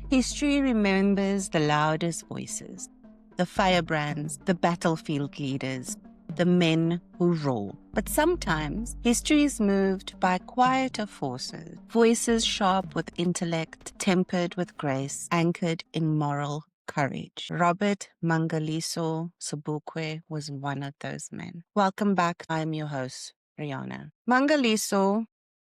History remembers the loudest voices, the firebrands, the battlefield leaders, the men who rule. But sometimes history is moved by quieter forces, voices sharp with intellect, tempered with grace, anchored in moral courage. Robert Mangaliso Sobukwe was one of those men. Welcome back. I'm your host, Rihanna. Mangaliso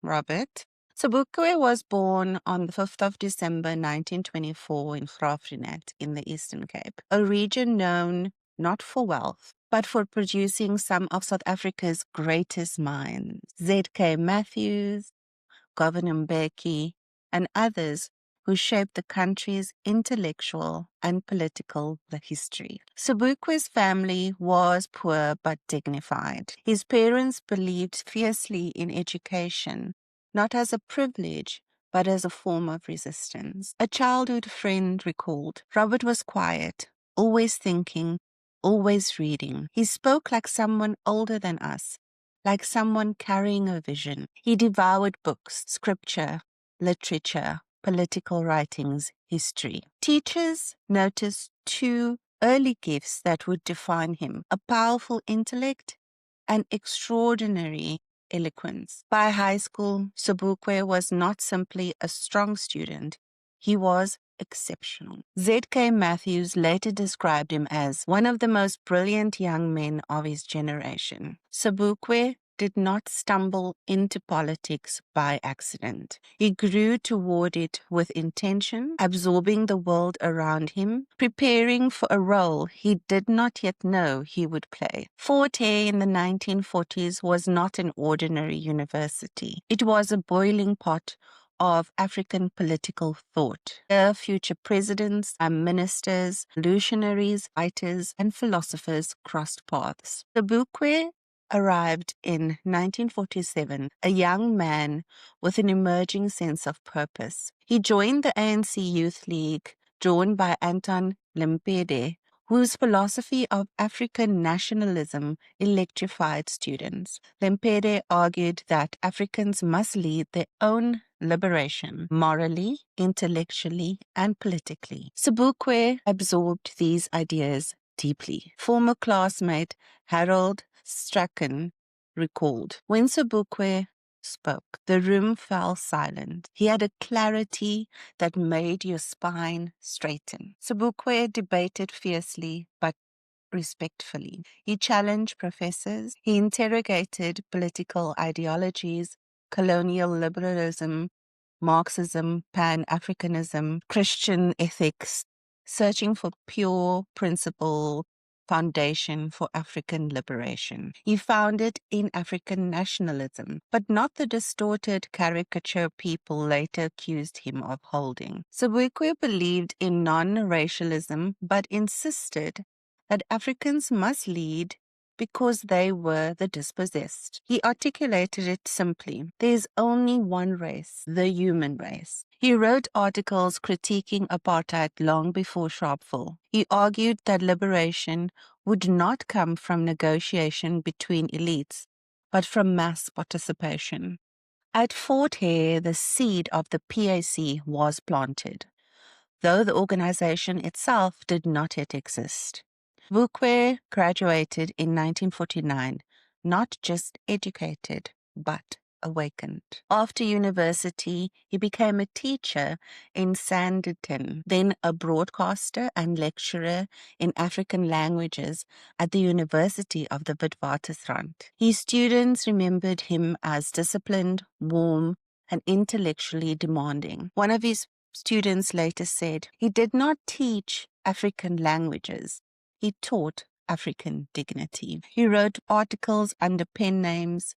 Robert Sobukwe was born on the 5th of December 1924 in Indefinite in the Eastern Cape, a region known not for wealth, but for producing some of South Africa's greatest minds. Z.K. Matthews, Governor Mbeki, and others who shaped the country's intellectual and political history. Sobukwe's family was poor but dignified. His parents believed fiercely in education, not as a privilege, but as a form of resistance. A childhood friend recalled, Robert was quiet, always thinking, always reading. He spoke like someone older than us, like someone carrying a vision. He devoured books, scripture, literature, political writings, history. Teachers noticed two early gifts that would define him: a powerful intellect and extraordinary eloquence. By high school, Sobukwe was not simply a strong student, he was exceptional. Z.K. Matthews later described him as one of the most brilliant young men of his generation. Sobukwe did not stumble into politics by accident. He grew toward it with intention, absorbing the world around him, preparing for a role he did not yet know he would play. Fort Hare in the 1940s was not an ordinary university. It was a boiling pot of African political thought. Their future presidents and ministers, revolutionaries, writers, and philosophers crossed paths. Sobukwe arrived in 1947, a young man with an emerging sense of purpose. He joined the ANC Youth League, drawn by Anton Lempede, whose philosophy of African nationalism electrified students. Lempede argued that Africans must lead their own liberation, morally, intellectually, and politically. Sobukwe absorbed these ideas deeply. Former classmate Harold Strachan recalled, when Sobukwe spoke, the room fell silent. He had a clarity that made your spine straighten. Sobukwe debated fiercely but respectfully. He challenged professors. He interrogated political ideologies, colonial liberalism, Marxism, Pan-Africanism, Christian ethics, searching for pure principle foundation for African liberation. He found it in African nationalism, but not the distorted caricature people later accused him of holding. Sobukwe believed in non-racialism, but insisted that Africans must lead because they were the dispossessed. He articulated it simply. There's only one race, the human race. He wrote articles critiquing apartheid long before Sharpeville. He argued that liberation would not come from negotiation between elites, but from mass participation. At Fort Hare, the seed of the PAC was planted, though the organization itself did not yet exist. Sobukwe graduated in 1949, not just educated, but awakened. After university, he became a teacher in Sanditon, then a broadcaster and lecturer in African languages at the University of the Witwatersrand. His students remembered him as disciplined, warm, and intellectually demanding. One of his students later said, he did not teach African languages. He taught African dignity. He wrote articles under pen names,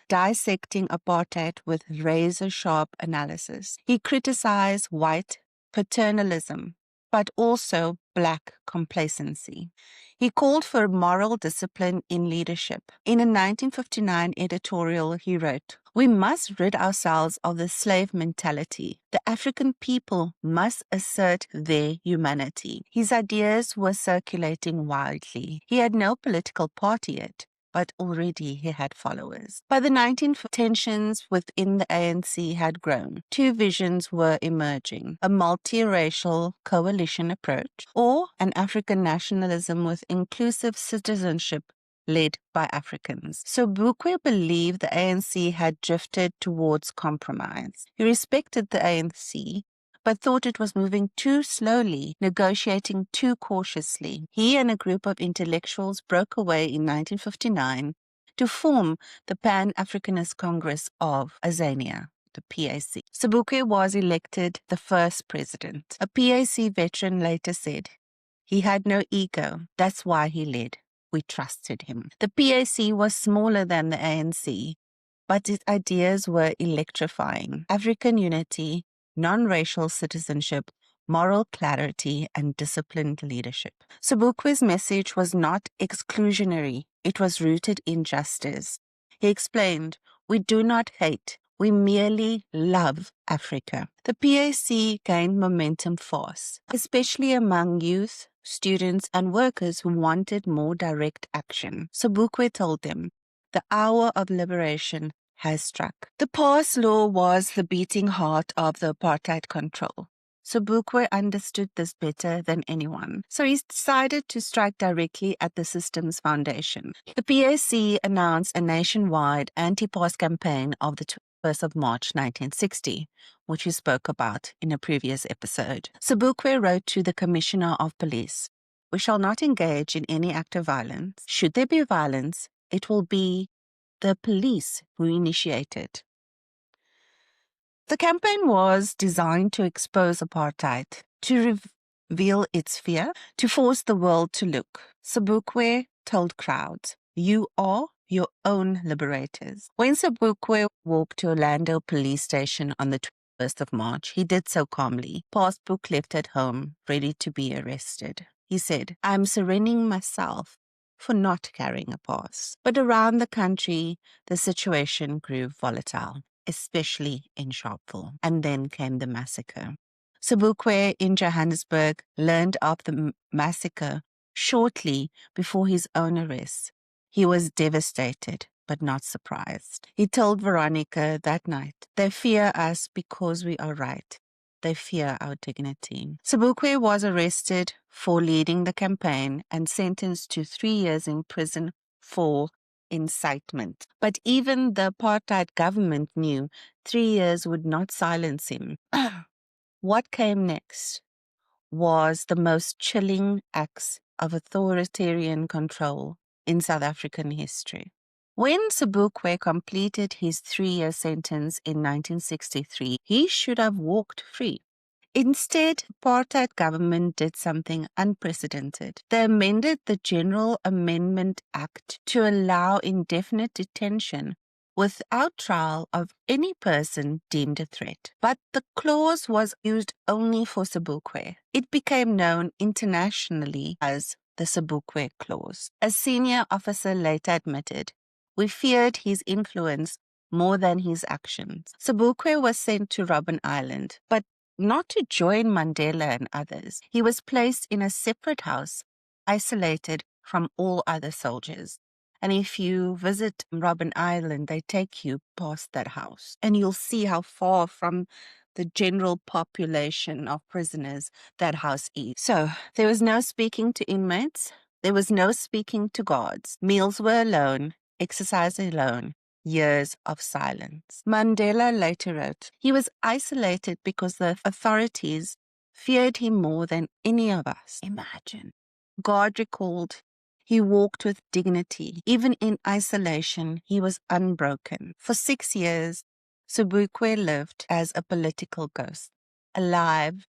dissecting apartheid with razor-sharp analysis. He criticized white paternalism, but also black complacency. He called for moral discipline in leadership. In a 1959 editorial, he wrote, we must rid ourselves of the slave mentality. The African people must assert their humanity. His ideas were circulating widely. He had no political party yet, but already he had followers. By the 1950s, tensions within the ANC had grown. Two visions were emerging: a multiracial coalition approach or an African nationalism with inclusive citizenship led by Africans. Sobukwe believed the ANC had drifted towards compromise. He respected the ANC, but thought it was moving too slowly, negotiating too cautiously. He and a group of intellectuals broke away in 1959 to form the Pan-Africanist Congress of Azania, the PAC. Sobukwe was elected the first president. A PAC veteran later said, "He had no ego. That's why he led. We trusted him." The PAC was smaller than the ANC, but its ideas were electrifying: African unity, non-racial citizenship, moral clarity, and disciplined leadership. Sobukwe's message was not exclusionary. It was rooted in justice. He explained, "We do not hate. We merely love Africa." The PAC gained momentum fast, especially among youth, students, and workers who wanted more direct action. Sobukwe told them, "The hour of liberation has struck." The pass law was the beating heart of the apartheid control. Sobukwe understood this better than anyone, so he decided to strike directly at the system's foundation. The PAC announced a nationwide anti-pass campaign of the 1st of March 1960, which we spoke about in a previous episode. Sobukwe wrote to the Commissioner of Police, "We shall not engage in any act of violence. Should there be violence, it will be the police who initiate it." The campaign was designed to expose apartheid, to reveal its fear, to force the world to look. Sobukwe told crowds, "You are your own liberators." When Sobukwe walked to Orlando Police Station on the 1st of March, he did so calmly, passbook left at home, ready to be arrested. He said, "I am surrendering myself for not carrying a pass." But around the country, the situation grew volatile, especially in Sharpeville. And then came the massacre. Sobukwe in Johannesburg learned of the massacre shortly before his own arrest. He was devastated, but not surprised. He told Veronica that night, "They fear us because we are right. They fear our dignity." Sobukwe was arrested for leading the campaign and sentenced to 3 years in prison for incitement. But even the apartheid government knew 3 years would not silence him. What came next was the most chilling acts of authoritarian control in South African history. When Sobukwe completed his 3-year sentence in 1963, he should have walked free. Instead, apartheid government did something unprecedented. They amended the General Amendment Act to allow indefinite detention without trial of any person deemed a threat. But the clause was used only for Sobukwe. It became known internationally as the Sobukwe Clause. A senior officer later admitted, "We feared his influence more than his actions." Sobukwe was sent to Robben Island, but not to join Mandela and others. He was placed in a separate house, isolated from all other soldiers. And if you visit Robben Island, they take you past that house, and you'll see how far from the general population of prisoners that house is. So there was no speaking to inmates. There was no speaking to guards. Meals were alone, exercise alone. Years of silence. Mandela later wrote, "He was isolated because the authorities feared him more than any of us." Imagine. God recalled, "He walked with dignity. Even in isolation, he was unbroken." For 6 years, Sobukwe lived as a political ghost, alive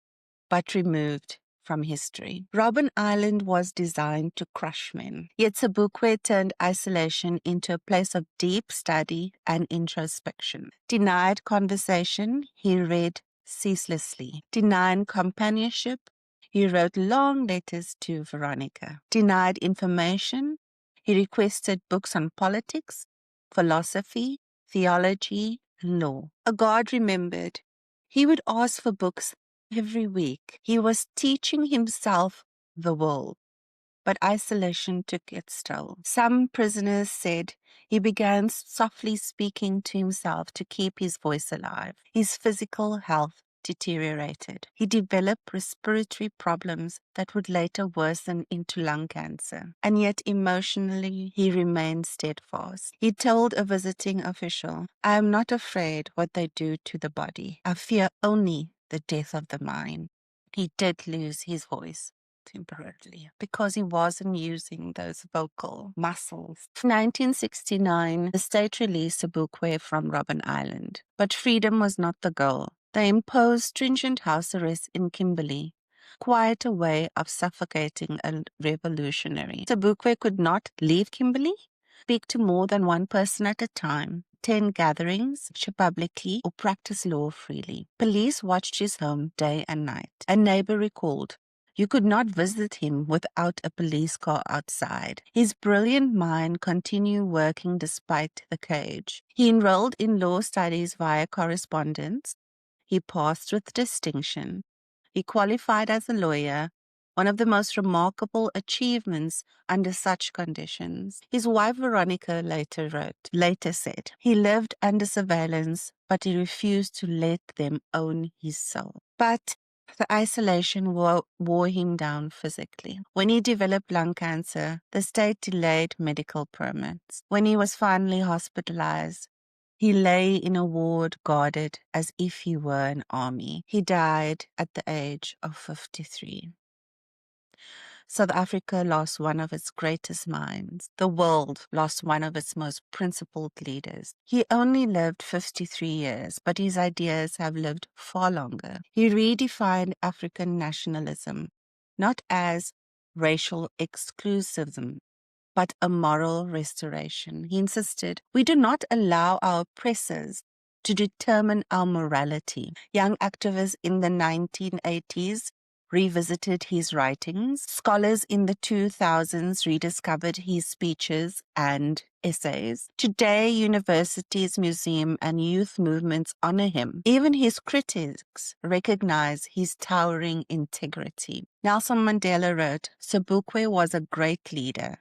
but removed from history. Robben Island was designed to crush men, yet Sobukwe turned isolation into a place of deep study and introspection. Denied conversation, he read ceaselessly. Denied companionship, he wrote long letters to Veronica. Denied information, he requested books on politics, philosophy, theology, and law. A guard remembered, he would ask for books every week. He was teaching himself the world. but isolation took its toll. Some prisoners said he began softly speaking to himself to keep his voice alive. His physical health deteriorated. He developed respiratory problems that would later worsen into lung cancer. And yet emotionally, he remained steadfast. He told a visiting official, "I am not afraid what they do to the body. I fear only the death of the mind." He did lose his voice temporarily because he wasn't using those vocal muscles. In 1969, the state released Sobukwe from Robben Island, but freedom was not the goal. They imposed stringent house arrest in Kimberley, quite a way of suffocating a revolutionary. Sobukwe could not leave Kimberley, speak to more than one person at a time, attend gatherings, lecture publicly, or practice law freely. Police watched his home day and night. A neighbor recalled, "You could not visit him without a police car outside." His brilliant mind continued working despite the cage. He enrolled in law studies via correspondence. He passed with distinction. He qualified as a lawyer, one of the most remarkable achievements under such conditions. His wife Veronica later said, "He lived under surveillance, but he refused to let them own his soul." But the isolation wore him down physically. When he developed lung cancer, the state delayed medical permits. When he was finally hospitalized, he lay in a ward guarded as if he were an army. He died at the age of 53. South Africa lost one of its greatest minds. The world lost one of its most principled leaders. He only lived 53 years, but his ideas have lived far longer. He redefined African nationalism, not as racial exclusivism, but a moral restoration. He insisted, "We do not allow our oppressors to determine our morality." Young activists in the 1980s revisited his writings. Scholars in the 2000s rediscovered his speeches and essays. Today, universities, museums, and youth movements honor him. Even his critics recognize his towering integrity. Nelson Mandela wrote, "Sobukwe was a great leader,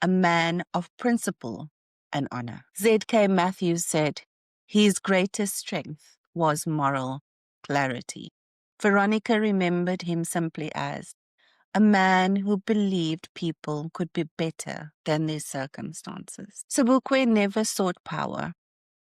a man of principle and honor." Z.K. Matthews said, "His greatest strength was moral clarity." Veronica remembered him simply as a man who believed people could be better than their circumstances. Sobukwe never sought power.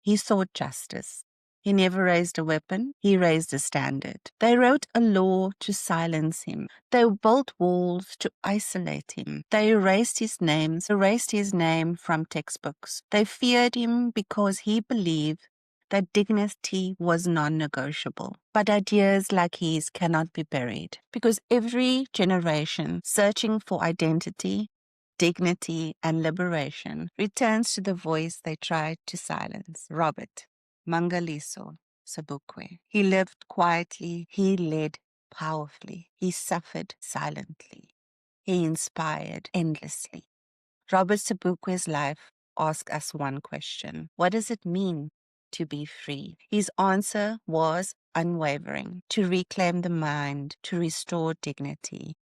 He sought justice. He never raised a weapon. He raised a standard. They wrote a law to silence him. They built walls to isolate him. They erased his name from textbooks. They feared him because he believed that dignity was non-negotiable. But ideas like his cannot be buried because every generation searching for identity, dignity, and liberation returns to the voice they tried to silence. Robert Mangaliso Sobukwe. He lived quietly. He led powerfully. He suffered silently. He inspired endlessly. Robert Sobukwe's life asks us one question. What does it mean to be free? His answer was unwavering: to reclaim the mind, to restore dignity,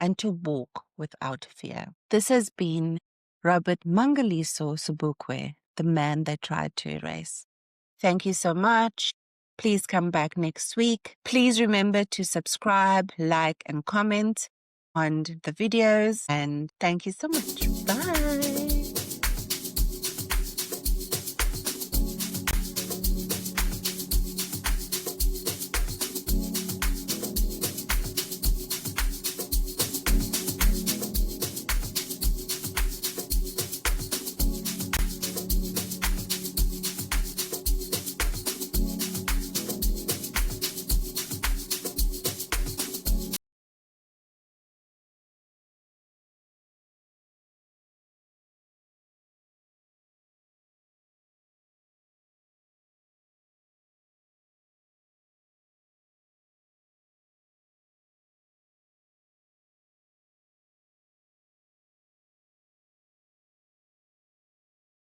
and to walk without fear. This has been Robert Mangaliso Sobukwe, the man they tried to erase. Thank you so much. Please come back next week. Please remember to subscribe, like, and comment on the videos. And thank you so much. Bye.